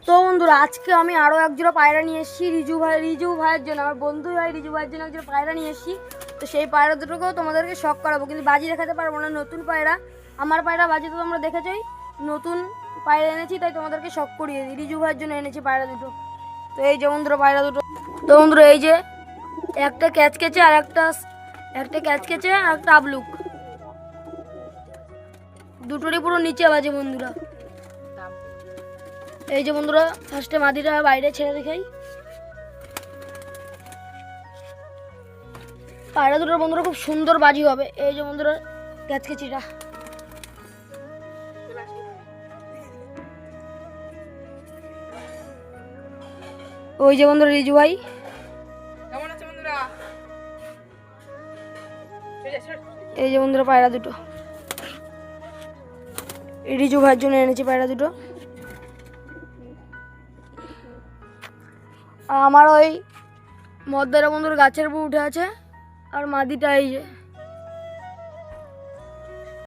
তো বন্ধুরা আজকে আমি আরও এক জোড়া পায়রা নিয়ে এসেছি রিজু ভাইয়ের জন্য, আমার বন্ধু ভাই রিজু ভাইয়ের জন্য এক জোড়া পায়রা নিয়ে এসেছি। তো সেই পায়রা দুটোকেও তোমাদেরকে শখ করাবো, কিন্তু বাজি দেখাতে পারবো না। নতুন পায়রা, আমার পায়রা বাজি তো তোমরা দেখেছই, নতুন পায়রা এনেছি তাই তোমাদেরকে শখ করিয়ে দিই। রিজু ভাইয়ের জন্য এনেছি পায়রা দুটো। তো এই যে বন্ধুরা পায়রা দুটো, তো বন্ধুরা এই যে একটা ক্যাচকেচে আর একটা ক্যাচকেচে আর একটা আবলুক, দুটোরই পুরো নিচে বাজে বন্ধুরা। এই যে বন্ধুরা ফার্স্টে মাদিটা বাইরে ছেড়ে দেখাই। পায়রা দুটোর বন্ধুরা খুব সুন্দর বাজি হবে। এই যে বন্ধুরা ক্যাচকেচিটা, ওই যে বন্ধুরা রিজু ভাই। এই যে বন্ধুরা পায়রা দুটো রিজু ভাইয়ের জন্য এনেছি পায়রা দুটো। আমার ওই মদ্দারা বন্ধুর গাছের উপর উঠে আছে, আর মাদিটা এই যে